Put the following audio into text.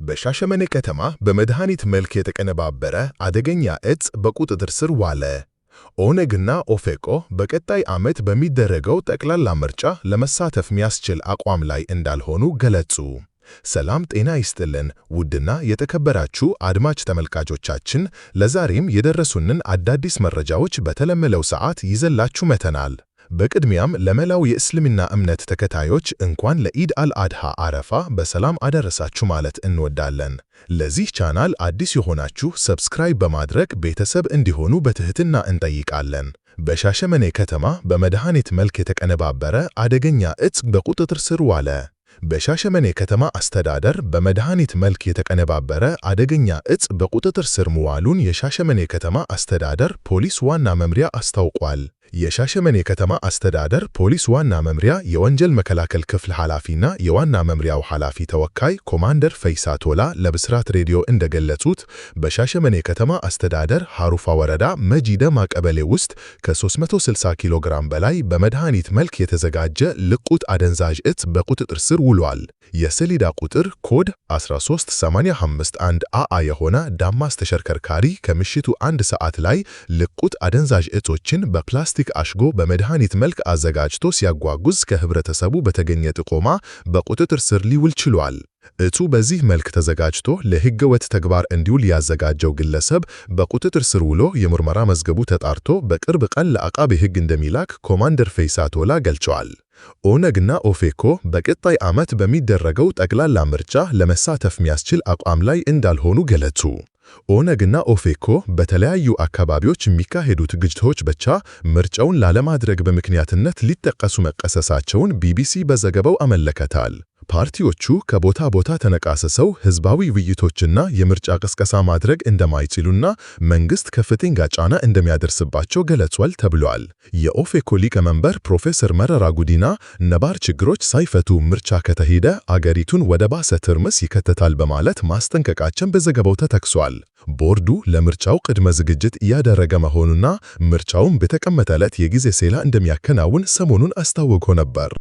በሻሸመኔ ከተማ በመድኃኒት መልክ የተቀነባበረ አደገኛ ዕፅ በቁጥጥር ስር ዋለ። ኦነግና ኦፌኮ በቀጣይ ዓመት በሚደረገው ጠቅላላ ምርጫ ለመሳተፍ የሚያስችል አቋም ላይ እንዳልሆኑ ገለጹ። ሰላም ጤና ይስጥልን ውድና የተከበራችሁ አድማጭ ተመልካቾቻችን፣ ለዛሬም የደረሱንን አዳዲስ መረጃዎች በተለመደው ሰዓት ይዘላችሁ መተናል። በቅድሚያም ለመላው የእስልምና እምነት ተከታዮች እንኳን ለኢድ አልአድሃ አረፋ በሰላም አደረሳችሁ ማለት እንወዳለን። ለዚህ ቻናል አዲስ የሆናችሁ ሰብስክራይብ በማድረግ ቤተሰብ እንዲሆኑ በትህትና እንጠይቃለን። በሻሸመኔ ከተማ በመድኃኒት መልክ የተቀነባበረ አደገኛ ዕፅ በቁጥጥር ስር ዋለ። በሻሸመኔ ከተማ አስተዳደር በመድኃኒት መልክ የተቀነባበረ አደገኛ ዕፅ በቁጥጥር ስር መዋሉን የሻሸመኔ ከተማ አስተዳደር ፖሊስ ዋና መምሪያ አስታውቋል። የሻሸመኔ ከተማ አስተዳደር ፖሊስ ዋና መምሪያ የወንጀል መከላከል ክፍል ኃላፊና የዋና መምሪያው ኃላፊ ተወካይ ኮማንደር ፈይሳ ቶላ ለብስራት ሬዲዮ እንደገለጹት በሻሸመኔ ከተማ አስተዳደር ሐሩፋ ወረዳ መጂደማ ቀበሌ ውስጥ ከ360 ኪሎ ግራም በላይ በመድኃኒት መልክ የተዘጋጀ ልቁጥ አደንዛዥ ዕፅ በቁጥጥር ስር ውሏል። የሰሌዳ ቁጥር ኮድ 13851 አ የሆነ ዳማስ ተሽከርካሪ ከምሽቱ 1 ሰዓት ላይ ልቁጥ አደንዛዥ ዕፆችን በፕላስቲክ አሽጎ በመድኃኒት መልክ አዘጋጅቶ ሲያጓጉዝ ከህብረተሰቡ በተገኘ ጥቆማ በቁጥጥር ስር ሊውል ችሏል። ዕፁ በዚህ መልክ ተዘጋጅቶ ለሕገወጥ ተግባር እንዲውል ያዘጋጀው ግለሰብ በቁጥጥር ስር ውሎ የምርመራ መዝገቡ ተጣርቶ በቅርብ ቀን ለአቃቤ ሕግ እንደሚላክ ኮማንደር ፈይሳ ቶላ ገልጸዋል። ኦነግና ኦፌኮ በቀጣይ ዓመት በሚደረገው ጠቅላላ ምርጫ ለመሳተፍ የሚያስችል አቋም ላይ እንዳልሆኑ ገለጹ። ኦነግና ኦፌኮ በተለያዩ አካባቢዎች የሚካሄዱት ግጭቶች ብቻ ምርጫውን ላለማድረግ በምክንያትነት ሊጠቀሱ መቀሰሳቸውን ቢቢሲ በዘገባው አመለከታል። ፓርቲዎቹ ከቦታ ቦታ ተነቃስሰው ህዝባዊ ውይይቶችና የምርጫ ቅስቀሳ ማድረግ እንደማይችሉና መንግስት ከፍተኛ ጫና እንደሚያደርስባቸው ገልጿል ተብሏል። የኦፌኮ ሊቀመንበር ፕሮፌሰር መረራ ጉዲና ነባር ችግሮች ሳይፈቱ ምርጫ ከተሄደ አገሪቱን ወደ ባሰ ትርምስ ይከተታል በማለት ማስጠንቀቃቸውን በዘገባው ተጠቅሷል። ቦርዱ ለምርጫው ቅድመ ዝግጅት እያደረገ መሆኑና ምርጫውን በተቀመጠለት የጊዜ ሰሌዳ እንደሚያከናውን ሰሞኑን አስታውቆ ነበር።